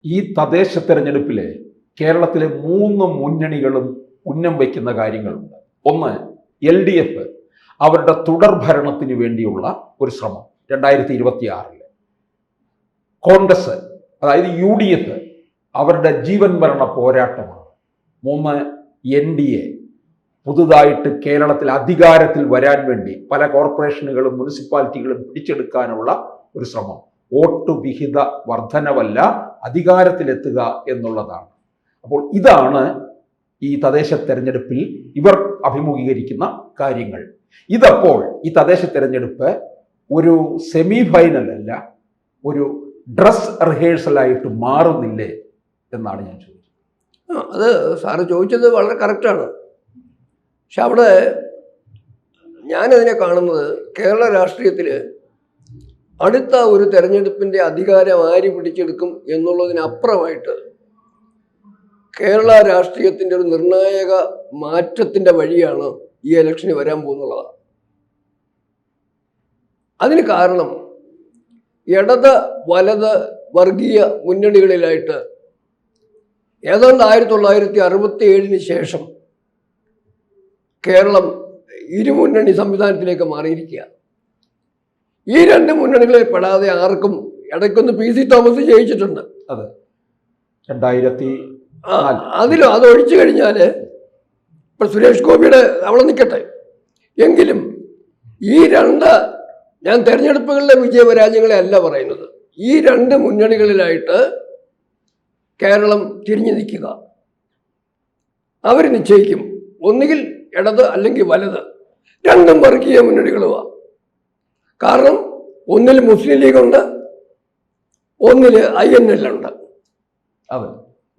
ഈ തദ്ദേശ തെരഞ്ഞെടുപ്പിലെ കേരളത്തിലെ 3 മുന്നണികളും ഉന്നം വയ്ക്കുന്ന കാര്യങ്ങളുണ്ട്. ഒന്ന്, LDF അവരുടെ തുടർ ഭരണത്തിന് വേണ്ടിയുള്ള ഒരു ശ്രമം 2026. കോൺഗ്രസ് അതായത് UDF അവരുടെ ജീവൻ മരണ പോരാട്ടമാണ്. 3, NDA പുതുതായിട്ട് കേരളത്തിൽ അധികാരത്തിൽ വരാൻ വേണ്ടി പല കോർപ്പറേഷനുകളും മുനിസിപ്പാലിറ്റികളും പിടിച്ചെടുക്കാനുള്ള ഒരു ശ്രമം. വോട്ട് വിഹിത വർധനവല്ല, അധികാരത്തിലെത്തുക എന്നുള്ളതാണ്. അപ്പോൾ ഇതാണ് ഈ തദ്ദേശ തെരഞ്ഞെടുപ്പിൽ ഇവർ അഭിമുഖീകരിക്കുന്ന കാര്യങ്ങൾ. ഇതപ്പോൾ ഈ തദ്ദേശ തെരഞ്ഞെടുപ്പ് ഒരു സെമി ഫൈനൽ അല്ല, ഒരു ഡ്രസ് റിഹേഴ്സലായിട്ട് മാറുന്നില്ലേ എന്നാണ് ഞാൻ ചോദിച്ചത്. അത് സാറ് ചോദിച്ചത് വളരെ കറക്റ്റാണ്. പക്ഷെ അവിടെ ഞാനതിനെ കാണുന്നത് കേരള രാഷ്ട്രീയത്തിൽ അടുത്ത ഒരു തെരഞ്ഞെടുപ്പിൻ്റെ അധികാരം ആര് പിടിച്ചെടുക്കും എന്നുള്ളതിനപ്പുറമായിട്ട് കേരള രാഷ്ട്രീയത്തിൻ്റെ ഒരു നിർണായക മാറ്റത്തിൻ്റെ വഴിയാണ് ഈ ഇലക്ഷന് വരാൻ പോകുന്നുള്ളതാണ്. അതിന് കാരണം ഇടത് വലത് വർഗീയ മുന്നണികളിലായിട്ട് ഏതാണ്ട് 1967 ശേഷം കേരളം ഇരുമുന്നണി സംവിധാനത്തിലേക്ക് മാറിയിരിക്കുക. ഈ 2 മുന്നണികളിൽ പെടാതെ ആർക്കും ഇടയ്ക്കൊന്ന് PC തോമസ് ജയിച്ചിട്ടുണ്ട്. അതെ, 2004. അതൊഴിച്ചു കഴിഞ്ഞാൽ ഇപ്പം സുരേഷ് ഗോപിയുടെ അവിടെ നിൽക്കട്ടെ, എങ്കിലും ഈ 2 ഞാൻ തെരഞ്ഞെടുപ്പുകളിലെ വിജയപരാജയങ്ങളെ അല്ല പറയുന്നത്, ഈ 2 മുന്നണികളിലായിട്ട് കേരളം തിരിഞ്ഞു നിൽക്കുക. അവർ നിശ്ചയിക്കും, ഒന്നുകിൽ ഇടത് അല്ലെങ്കിൽ വലത്. 2 വർഗീയ മുന്നണികളുമാണ്. കാരണം ഒന്നിൽ മുസ്ലിം ലീഗുണ്ട്, ഒന്നിൽ INL ഉണ്ട്,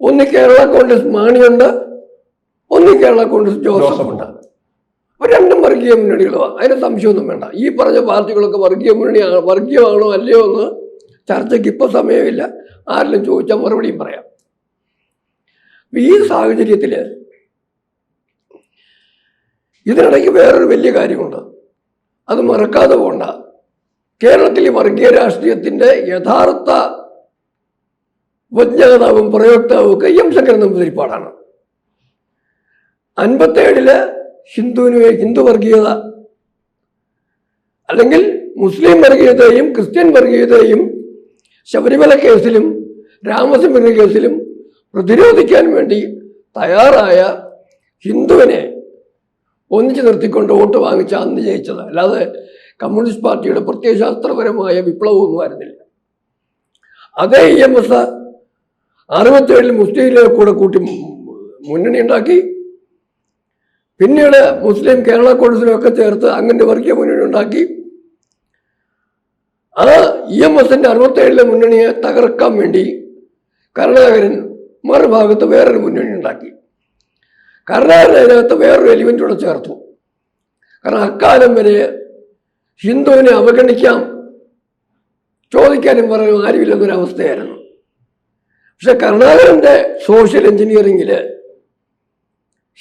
ഒന്ന് കേരള കോൺഗ്രസ് മാണിയുണ്ട്, ഒന്ന് കേരള കോൺഗ്രസ് ജോസഫ് ഉണ്ട്. അപ്പോൾ 2 വർഗീയ മുന്നണികളുമാണ്. അതിന് സംശയമൊന്നും വേണ്ട. ഈ പറഞ്ഞ പാർട്ടികളൊക്കെ വർഗീയമാണോ അല്ലയോ എന്ന് ചർച്ചയ്ക്ക് ഇപ്പോൾ സമയമില്ല. ആരെങ്കിലും ചോദിച്ചാൽ മറുപടിയും പറയാം. ഈ സാഹചര്യത്തിൽ ഇതിനിടയ്ക്ക് വേറൊരു വലിയ കാര്യമുണ്ട്, അത് മറക്കാതെ പോകണ്ട. കേരളത്തിലെ വർഗീയ രാഷ്ട്രീയത്തിൻ്റെ യഥാർത്ഥ ഉപജ്ഞാതാവും പ്രയോക്താവും ഒക്കെ എം ശങ്കരൻ നമ്പൂതിരിപ്പാടാണ്. 57 ഹിന്ദു വർഗീയത അല്ലെങ്കിൽ മുസ്ലിം വർഗീയതയും ക്രിസ്ത്യൻ വർഗീയതയും ശബരിമല കേസിലും രാമസമിതി കേസിലും പ്രതിരോധിക്കാൻ വേണ്ടി തയ്യാറായ ഹിന്ദുവിനെ ഒന്നിച്ചു നിർത്തിക്കൊണ്ട് വോട്ട് വാങ്ങിച്ച അന്ന് ജയിച്ചത്. അല്ലാതെ കമ്മ്യൂണിസ്റ്റ് പാർട്ടിയുടെ പ്രത്യയശാസ്ത്രപരമായ വിപ്ലവമൊന്നും ആയിരുന്നില്ല. അതേ EMS 67 മുസ്ലിം ലീഗ് കൂടെ കൂട്ടി മുന്നണി ഉണ്ടാക്കി. പിന്നീട് മുസ്ലിം കേരള കോൺഗ്രസിനൊക്കെ ചേർത്ത് അങ്ങനെ വർഗീയ മുന്നണി ഉണ്ടാക്കി. ആ EMSന്റെ 67 മുന്നണിയെ തകർക്കാൻ വേണ്ടി കരുണാകരൻ മറുഭാഗത്ത് വേറൊരു മുന്നണി ഉണ്ടാക്കി. കരുണാകരൻ അതിനകത്ത് വേറൊരു എലിമെൻ്റ് ചേർത്തു. കാരണം അക്കാലം വരെ ഹിന്ദുവിനെ അവഗണിക്കാം, ചോദിക്കാനും പറയാനും ആരുമില്ലെന്നൊരവസ്ഥയായിരുന്നു. പക്ഷെ കരുണാകരൻ്റെ സോഷ്യൽ എഞ്ചിനീയറിങ്ങിൽ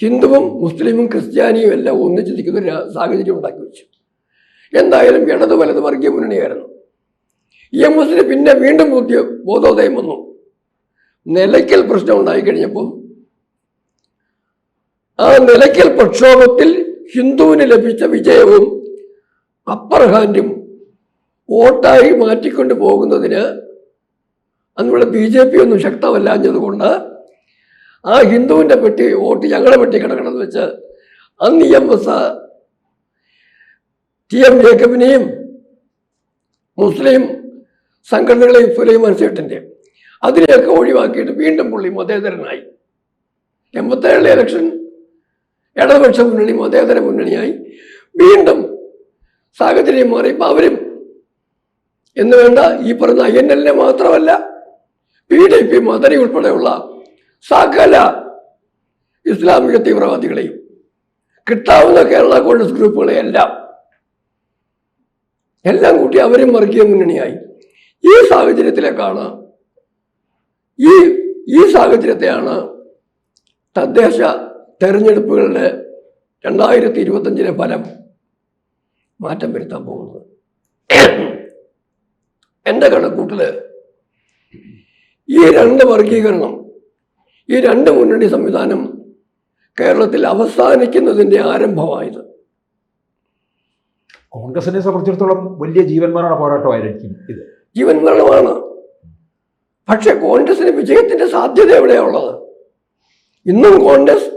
ഹിന്ദുവും മുസ്ലിമും ക്രിസ്ത്യാനിയും എല്ലാം ഒന്നിച്ച് നിൽക്കുന്നൊരു സാഹചര്യം ഉണ്ടാക്കി വെച്ചു. എന്തായാലും ഇടത് വലത് വർഗീയ മുന്നണിയായിരുന്നു. EMSന് പിന്നെ വീണ്ടും ബോധോദയം വന്നു. നിലയ്ക്കൽ പ്രശ്നം ഉണ്ടായിക്കഴിഞ്ഞപ്പം ആ നിലയ്ക്കൽ പ്രക്ഷോഭത്തിൽ ഹിന്ദുവിന് ലഭിച്ച വിജയവും അപ്പർ ഹാൻഡും വോട്ടായി മാറ്റിക്കൊണ്ട് പോകുന്നതിന് അന്നിവിടെ BJP ഒന്നും ശക്തമല്ലാഞ്ഞതുകൊണ്ട് ആ ഹിന്ദുവിൻ്റെ പെട്ടി വോട്ട് ഞങ്ങളുടെ പെട്ടി കിടക്കണമെന്ന് വെച്ച് അന്ന് EMS TM ജേക്കബിനെയും മുസ്ലിം സംഘടനകളെയും സുലൈമാൻ സേട്ടിൻ്റെ അതിനെയൊക്കെ ഒഴിവാക്കിയിട്ട് വീണ്ടും പുള്ളി മതേതരനായി. 87 ഇലക്ഷൻ ഇടതുപക്ഷ മുന്നണി മതേതര മുന്നണിയായി. വീണ്ടും സാഹചര്യം മാറിയപ്പോൾ അവരും എന്ന് വേണ്ട ഈ പറഞ്ഞ INL മാത്രമല്ല PDP മദനി ഉൾപ്പെടെയുള്ള സകല ഇസ്ലാമിക തീവ്രവാദികളെയും കിട്ടാവുന്ന കേരള കോൺഗ്രസ് ഗ്രൂപ്പുകളെ എല്ലാം കൂട്ടി അവരും വർഗീയ മുന്നണിയായി. ഈ സാഹചര്യത്തിലേക്കാണ് ഈ സാഹചര്യത്തെയാണ് തദ്ദേശ തെരഞ്ഞെടുപ്പുകളുടെ 2025 ഫലം മാറ്റം വരുത്താൻ പോകുന്നത്. എൻ്റെ കണക്കൂട്ടിൽ ഈ രണ്ട് വർഗീകരണം, ഈ രണ്ട് മുന്നണി സംവിധാനം കേരളത്തിൽ അവസാനിക്കുന്നതിൻ്റെ ആരംഭമായത്. കോൺഗ്രസിനെ സംബന്ധിച്ചിടത്തോളം വലിയ ജീവന്മാരുടെ പോരാട്ടമായിരിക്കും ഇത്. ജീവൻമരണമാണ്. പക്ഷെ കോൺഗ്രസിന് വിജയത്തിന്റെ സാധ്യത എവിടെയുള്ളത്? ഇന്നും കോൺഗ്രസ്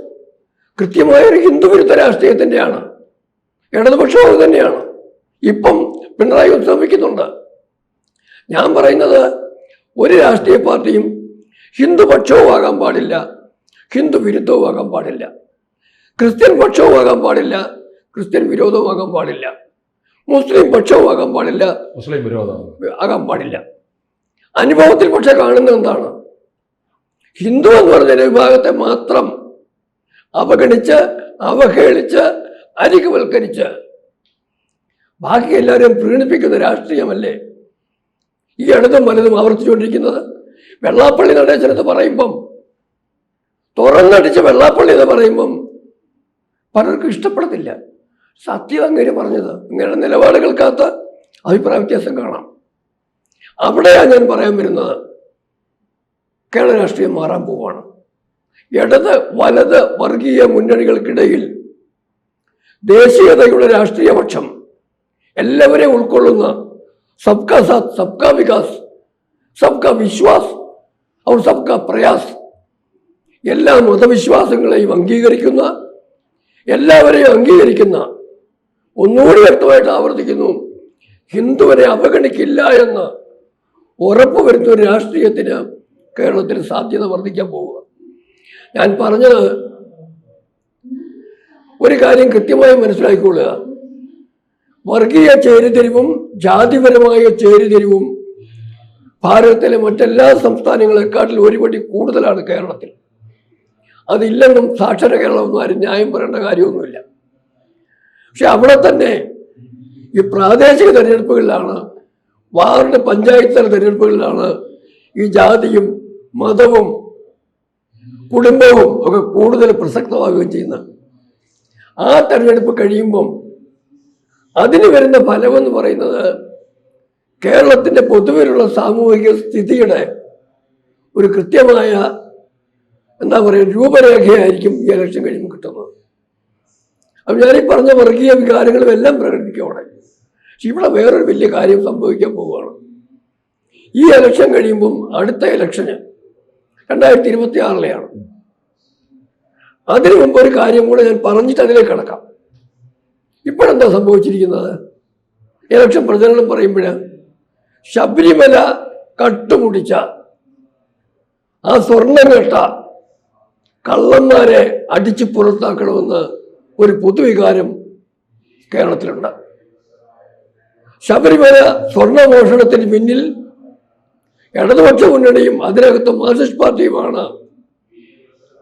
കൃത്യമായ ഒരു ഹിന്ദു വിരുദ്ധ രാഷ്ട്രീയത്തിൻ്റെയാണ്, ഇടതുപക്ഷവും അത് തന്നെയാണ്. ഇപ്പം പിണറായി ശ്രമിക്കുന്നുണ്ട്. ഞാൻ പറയുന്നത്, ഒരു രാഷ്ട്രീയ പാർട്ടിയും ഹിന്ദു പക്ഷവും ആകാൻ പാടില്ല, ഹിന്ദു വിരുദ്ധവും ആകാൻ പാടില്ല, ക്രിസ്ത്യൻ പക്ഷവും ആകാൻ പാടില്ല, ക്രിസ്ത്യൻ വിരോധവും ആകാൻ പാടില്ല, മുസ്ലിം പക്ഷവും ആകാൻ പാടില്ല, മുസ്ലിം വിരോധം ആകാൻ പാടില്ല. അനുഭവത്തിൽ പക്ഷെ കാണുന്നത് എന്താണ്? ഹിന്ദു എന്ന് പറഞ്ഞ വിഭാഗത്തെ മാത്രം അവഗണിച്ച്, അവഹേളിച്ച്, അരികുവൽക്കരിച്ച് ബാക്കി എല്ലാവരെയും പ്രീണിപ്പിക്കുന്ന രാഷ്ട്രീയമല്ലേ ഈ ഇടതും വലതും ആവർത്തിച്ചുകൊണ്ടിരിക്കുന്നത്? വെള്ളാപ്പള്ളി നടേശനത്ത് പറയുമ്പം, തുറന്നടിച്ച് വെള്ളാപ്പള്ളി എന്ന് പറയുമ്പം പലർക്കും ഇഷ്ടപ്പെടത്തില്ല. സത്യം അങ്ങേര് പറഞ്ഞത്. അങ്ങയുടെ നിലപാടുകൾക്കകത്ത് അഭിപ്രായ വ്യത്യാസം കാണാം. അവിടെയാണ് ഞാൻ പറയാൻ വരുന്നത്. കേരള രാഷ്ട്രീയം മാറാൻ പോവുകയാണ്. ഇടത് വലത് വർഗീയ മുന്നണികൾക്കിടയിൽ ദേശീയതയുടെ രാഷ്ട്രീയ പക്ഷം, എല്ലാവരെയും ഉൾക്കൊള്ളുന്ന സബ്കാ സാത്ത് സബ്കാ വികാസ്, സബ്കാ വിശ്വാസ് और സബ്കാ പ്രയാസ്, എല്ലാ മതവിശ്വാസങ്ങളെയും അംഗീകരിക്കുന്ന, എല്ലാവരെയും അംഗീകരിക്കുന്ന, ഒന്നുകൂടി വ്യക്തമായിട്ട് ആവർത്തിക്കുന്നു, ഹിന്ദുവിനെ അവഗണിക്കില്ല എന്ന് ഉറപ്പുവരുത്തുന്ന ഒരു രാഷ്ട്രീയത്തിന് കേരളത്തിൽ സാധ്യത വർദ്ധിക്കാൻ പോവുക. ഞാൻ പറഞ്ഞത് ഒരു കാര്യം കൃത്യമായി മനസ്സിലാക്കിക്കൊള്ളുക. വർഗീയ ചേരിതിരിവും ജാതിപരമായ ചേരിതിരിവും ഭാരതത്തിലെ മറ്റെല്ലാ സംസ്ഥാനങ്ങളെക്കാട്ടിൽ ഒരുപടി കൂടുതലാണ് കേരളത്തിൽ. അതില്ലെന്നും സാക്ഷര കേരളമൊന്നും ആരും ന്യായം പറയേണ്ട കാര്യമൊന്നുമില്ല. പക്ഷെ അവിടെ തന്നെ ഈ പ്രാദേശിക തെരഞ്ഞെടുപ്പുകളിലാണ്, വാർഡ് പഞ്ചായത്ത് തല തെരഞ്ഞെടുപ്പുകളിലാണ് ഈ ജാതിയും മതവും കുടുംബവും ഒക്കെ കൂടുതൽ പ്രസക്തമാവുകയും ചെയ്യുന്നത്. ആ തെരഞ്ഞെടുപ്പ് കഴിയുമ്പം അതിന് വരുന്ന ഫലമെന്ന് പറയുന്നത് കേരളത്തിൻ്റെ പൊതുവിലുള്ള സാമൂഹിക സ്ഥിതിയുടെ ഒരു കൃത്യമായ എന്താ പറയുക രൂപരേഖയായിരിക്കും ഈ ഇലക്ഷൻ കഴിയുമ്പോൾ കിട്ടുന്നത്. അപ്പം ഞാനീ പറഞ്ഞ വർഗീയ വികാരങ്ങളും എല്ലാം പ്രകടിപ്പിക്കും അവിടെ. പക്ഷെ ഇവിടെ വേറൊരു വലിയ കാര്യം സംഭവിക്കാൻ പോവുകയാണ്. ഈ ഇലക്ഷൻ കഴിയുമ്പം അടുത്ത ഇലക്ഷന് 2026 അതിനു മുമ്പ് ഒരു കാര്യം കൂടെ ഞാൻ പറഞ്ഞിട്ട് അതിലേക്ക് കടക്കാം. ഇപ്പോഴെന്താ സംഭവിച്ചിരിക്കുന്നത്? ഇലക്ഷൻ പ്രചരണം പറയുമ്പോൾ ശബരിമല കട്ടുമുടിച്ച ആ സ്വർണം കേട്ട കള്ളന്മാരെ അടിച്ചു പുറത്താക്കണമെന്ന് ഒരു പൊതുവികാരം കേരളത്തിലുണ്ട്. ശബരിമല സ്വർണമോഷണത്തിന് പിന്നിൽ ഇടതുപക്ഷ മുന്നണിയും അതിനകത്ത് മാർക്സിസ്റ്റ് പാർട്ടിയുമാണ്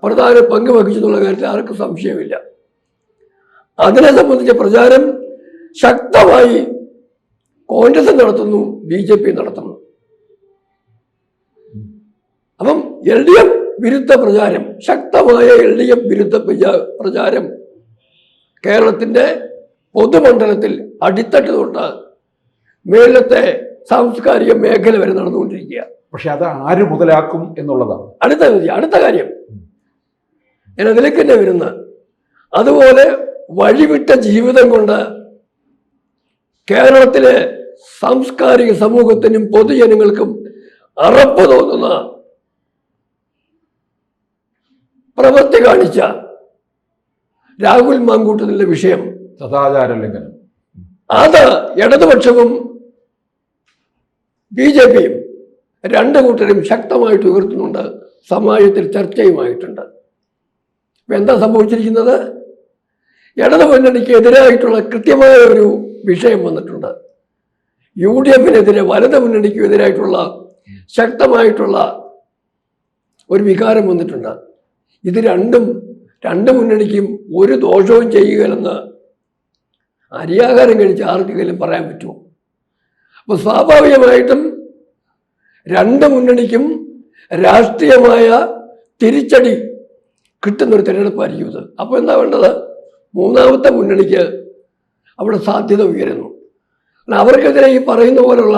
പ്രധാന പങ്ക് വഹിച്ചെന്നുള്ള കാര്യത്തിൽ ആർക്കും സംശയമില്ല. അതിനെ സംബന്ധിച്ച പ്രചാരം ശക്തമായി കോൺഗ്രസ് നടത്തുന്നു, BJP നടത്തുന്നു. അപ്പം LDF വിരുദ്ധ പ്രചാരം, ശക്തമായ LDF വിരുദ്ധ പ്രചാരം കേരളത്തിൻ്റെ പൊതുമണ്ഡലത്തിൽ അടിത്തട്ട് തൊട്ട് മേലത്തെ സാംസ്കാരിക മേഖല വരെ നടന്നുകൊണ്ടിരിക്കുക. പക്ഷെ അത് ആര് മുതലാക്കും എന്നുള്ളതാണ് അടുത്ത കാര്യം. ഞാൻ അതിലേക്ക് തന്നെ വരുന്ന, അതുപോലെ വഴിവിട്ട ജീവിതം കൊണ്ട് കേരളത്തിലെ സാംസ്കാരിക സമൂഹത്തിനും പൊതുജനങ്ങൾക്കും അറപ്പ് തോന്നുന്ന പ്രവൃത്തി കാണിച്ച രാഹുൽ മാങ്കൂട്ടത്തിൻ്റെ വിഷയം, സദാചാര ലംഘനം, അത് ഇടതുപക്ഷവും BJPയും രണ്ട് കൂട്ടരും ശക്തമായിട്ട് ഉയർത്തുന്നുണ്ട്, സമാജത്തിൽ ചർച്ചയുമായിട്ടുണ്ട്. ഇപ്പം എന്താ സംഭവിച്ചിരിക്കുന്നത്? ഇടതു മുന്നണിക്ക് എതിരായിട്ടുള്ള കൃത്യമായ ഒരു വിഷയം വന്നിട്ടുണ്ട്. UDFിനെതിരെ വലതു മുന്നണിക്കും എതിരായിട്ടുള്ള ശക്തമായിട്ടുള്ള ഒരു വികാരം വന്നിട്ടുണ്ട്. ഇത് രണ്ട് മുന്നണിക്കും ഒരു ദോഷവും ചെയ്യുകയെന്ന് അരിയാഹാരം കഴിച്ച് ആർക്കെങ്കിലും പറയാൻ പറ്റുമോ? അപ്പോൾ സ്വാഭാവികമായിട്ടും രണ്ട് മുന്നണിക്കും രാഷ്ട്രീയമായ തിരിച്ചടി കിട്ടുന്നൊരു തിരഞ്ഞെടുപ്പായിരിക്കും ഇത്. അപ്പോൾ എന്താ വേണ്ടത്? മൂന്നാമത്തെ മുന്നണിക്ക് അവിടെ സാധ്യത ഉയരുന്നു. അവർക്കെതിരെ ഈ പറയുന്ന പോലുള്ള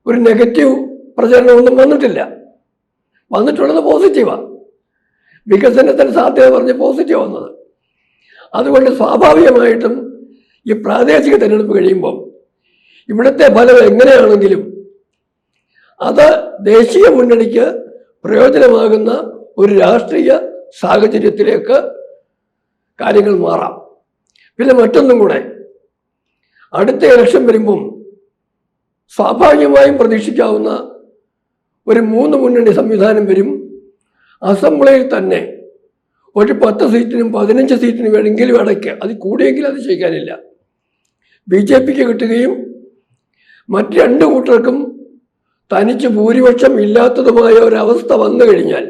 ഒരു നെഗറ്റീവ് പ്രചരണമൊന്നും വന്നിട്ടില്ല. വന്നിട്ടുള്ളത് പോസിറ്റീവാണ്. വികസനത്തിന് സാധ്യത പറഞ്ഞ് പോസിറ്റീവ് വന്നത്. അതുകൊണ്ട് സ്വാഭാവികമായിട്ടും ഈ പ്രാദേശിക തിരഞ്ഞെടുപ്പ് കഴിയുമ്പം ഇവിടുത്തെ ഫലം എങ്ങനെയാണെങ്കിലും അത് ദേശീയ മുന്നണിക്ക് പ്രയോജനമാകുന്ന ഒരു രാഷ്ട്രീയ സാഹചര്യത്തിലേക്ക് കാര്യങ്ങൾ മാറാം. പിന്നെ മറ്റൊന്നും കൂടെ, അടുത്ത ഇലക്ഷൻ വരുമ്പം സ്വാഭാവികമായും പ്രതീക്ഷിക്കാവുന്ന ഒരു 3 മുന്നണി സംവിധാനം വരും. അസംബ്ലിയിൽ തന്നെ ഒരു 10 സീറ്റിനും 15 സീറ്റിനും വേണമെങ്കിലും ഇടയ്ക്ക്, അത് കൂടിയെങ്കിലും അത് ചെയ്യാനില്ല, BJPക്ക് കിട്ടുകയും മറ്റ് 2 കൂട്ടർക്കും തനിച്ച് ഭൂരിപക്ഷം ഇല്ലാത്തതുമായ ഒരവസ്ഥ വന്നു കഴിഞ്ഞാൽ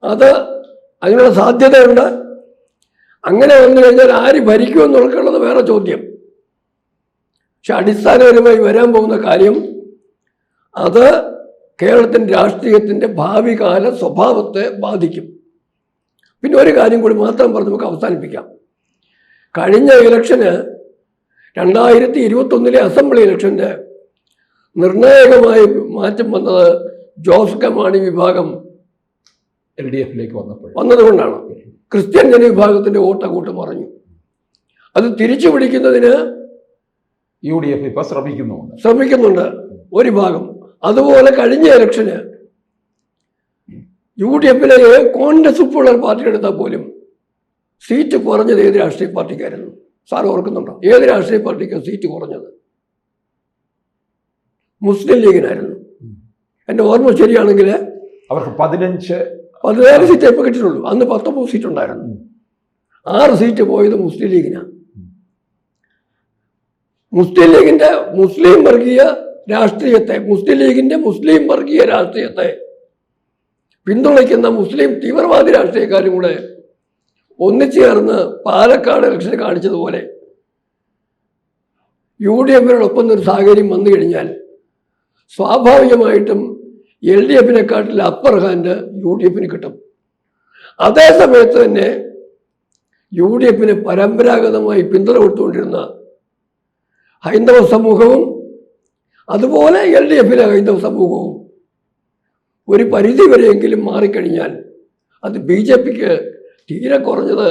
അത് അതിനുള്ള സാധ്യതയുണ്ട്. അങ്ങനെ വന്നു കഴിഞ്ഞാൽ ആര് ഭരിക്കുമെന്നുള്ളത് വേറെ ചോദ്യം. പക്ഷെ അടിസ്ഥാനപരമായി വരാൻ പോകുന്ന കാര്യം അത് കേരളത്തിൻ്റെ രാഷ്ട്രീയത്തിൻ്റെ ഭാവി കാല സ്വഭാവത്തെ ബാധിക്കും. പിന്നെ ഒരു കാര്യം കൂടി മാത്രം പറഞ്ഞ് നമുക്ക് അവസാനിപ്പിക്കാം. കഴിഞ്ഞ ഇലക്ഷന് 2021 അസംബ്ലി ഇലക്ഷൻ്റെ നിർണായകമായ മാറ്റം വന്നത് ജോസ് കെ മാണി വിഭാഗം LDFിലേക്ക് വന്നതുകൊണ്ടാണ്. ക്രിസ്ത്യൻ ജനവിഭാഗത്തിൻ്റെ വോട്ട് അങ്ങോട്ട് മറഞ്ഞു. അത് തിരിച്ചു പിടിക്കുന്നതിന് UDF ഇപ്പോൾ ശ്രമിക്കുന്നുണ്ട് ഒരു ഭാഗം. അതുപോലെ കഴിഞ്ഞ ഇലക്ഷന് UDFിലെ കോൺഗ്രസ് ഉൾപ്പെടെ പാർട്ടി എടുത്താൽ പോലും സീറ്റ് കുറഞ്ഞത് ഏത് രാഷ്ട്രീയ പാർട്ടിക്കായിരുന്നു? സാർ ഓർക്കുന്നുണ്ടോ? ഏത് രാഷ്ട്രീയ പാർട്ടിക്കാണ് സീറ്റ് കുറഞ്ഞത്? മുസ്ലിം ലീഗിനായിരുന്നു. എൻ്റെ ഓർമ്മ ശരിയാണെങ്കിൽ അവർക്ക് 14 സീറ്റ് ഇപ്പോൾ കിട്ടിയിട്ടുള്ളൂ. അന്ന് 19 സീറ്റ് ഉണ്ടായിരുന്നു. 6 സീറ്റ് പോയത് മുസ്ലിം ലീഗിനാണ്. മുസ്ലിം ലീഗിൻ്റെ മുസ്ലിം വർഗീയ രാഷ്ട്രീയത്തെ, മുസ്ലിം ലീഗിൻ്റെ മുസ്ലിം വർഗീയ രാഷ്ട്രീയത്തെ പിന്തുണയ്ക്കുന്ന മുസ്ലിം തീവ്രവാദി രാഷ്ട്രീയക്കാരും കൂടെ ഒന്നിച്ചേർന്ന് പാലക്കാട് ഇലക്ഷന് കാണിച്ചതുപോലെ UDFിനോടൊപ്പം ഒരു സാഹചര്യം വന്നു കഴിഞ്ഞാൽ സ്വാഭാവികമായിട്ടും LDFിനെക്കാട്ടിൽ അപ്പർ ഹാൻഡ് UDFിന് കിട്ടും. അതേ സമയത്ത് തന്നെ UDFിന് പരമ്പരാഗതമായി പിന്തുണ കൊടുത്തുകൊണ്ടിരുന്ന ഹൈന്ദവ സമൂഹവും അതുപോലെ LDFിലെ ഹൈന്ദവ സമൂഹവും ഒരു പരിധി വരെയെങ്കിലും മാറിക്കഴിഞ്ഞാൽ അത് BJPക്ക് തീരെ കുറഞ്ഞത്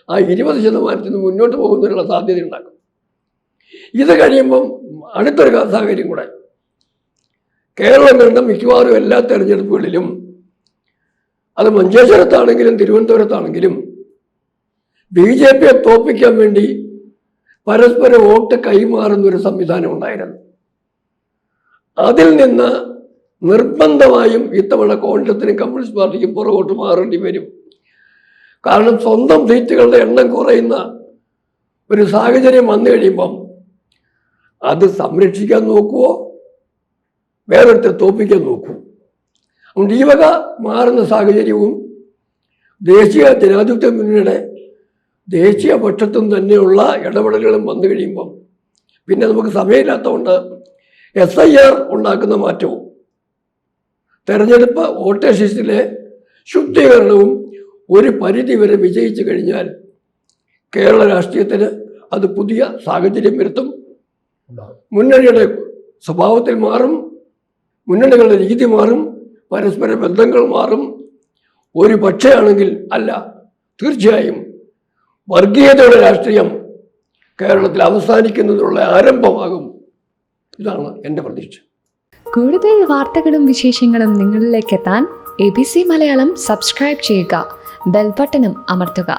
ആ 20% മുന്നോട്ട് പോകുന്നതിനുള്ള സാധ്യത ഉണ്ടാക്കും. ഇത് കഴിയുമ്പം അടുത്തൊരു സാഹചര്യം കൂടെ, കേരളം കണ്ട മിക്കവാറും എല്ലാ തെരഞ്ഞെടുപ്പുകളിലും, അത് മഞ്ചേശ്വരത്താണെങ്കിലും തിരുവനന്തപുരത്താണെങ്കിലും, BJPയെ തോൽപ്പിക്കാൻ വേണ്ടി പരസ്പര വോട്ട് കൈമാറുന്നൊരു സംവിധാനം ഉണ്ടായിരുന്നു. അതിൽ നിന്ന് നിർബന്ധമായും ഇത്തവണ കോൺഗ്രസിനും കമ്മ്യൂണിസ്റ്റ് പാർട്ടിക്കും പുറകോട്ട് മാറേണ്ടി വരും. കാരണം സ്വന്തം സീറ്റുകളുടെ എണ്ണം കുറയുന്ന ഒരു സാഹചര്യം വന്നു കഴിയുമ്പം അത് സംരക്ഷിക്കാൻ നോക്കുവോ വേറൊരുത്തെ തോൽപ്പിക്കാൻ നോക്കൂ. അതുകൊണ്ട് ഈ വക മാറുന്ന സാഹചര്യവും ദേശീയ ജനാധിപത്യ മുന്നണിയുടെ ദേശീയ പക്ഷത്തും തന്നെയുള്ള ഇടപെടലുകളും വന്നു കഴിയുമ്പം പിന്നെ നമുക്ക് സമയമില്ലാത്തതുകൊണ്ട് SIR ഉണ്ടാക്കുന്ന മാറ്റവും തെരഞ്ഞെടുപ്പ് വോട്ടേഴ്സ് ലിസ്റ്റിലെ ശുദ്ധീകരണവും ഒരു പരിധി വരെ വിജയിച്ചു കഴിഞ്ഞാൽ കേരള രാഷ്ട്രീയത്തിന് അത് പുതിയ സാഹചര്യം വരുത്തും. മുന്നണിയുടെ സ്വഭാവത്തിൽ മാറും, മുന്നണികളുടെ രീതി മാറും, പരസ്പര ബന്ധങ്ങൾ മാറും. ഒരു പക്ഷേയാണെങ്കിൽ അല്ല, തീർച്ചയായും വർഗീയതയുടെ രാഷ്ട്രീയം കേരളത്തിൽ അവസാനിക്കുന്നതിനുള്ള ആരംഭമാകും. ഇതാണ് എൻ്റെ പ്രതീക്ഷ. കൂടുതൽ വാർത്തകളും വിശേഷങ്ങളും നിങ്ങളിലേക്ക് എത്താൻ ABC മലയാളം സബ്സ്ക്രൈബ് ചെയ്യുക, ബെൽ ബട്ടണും അമർത്തുക.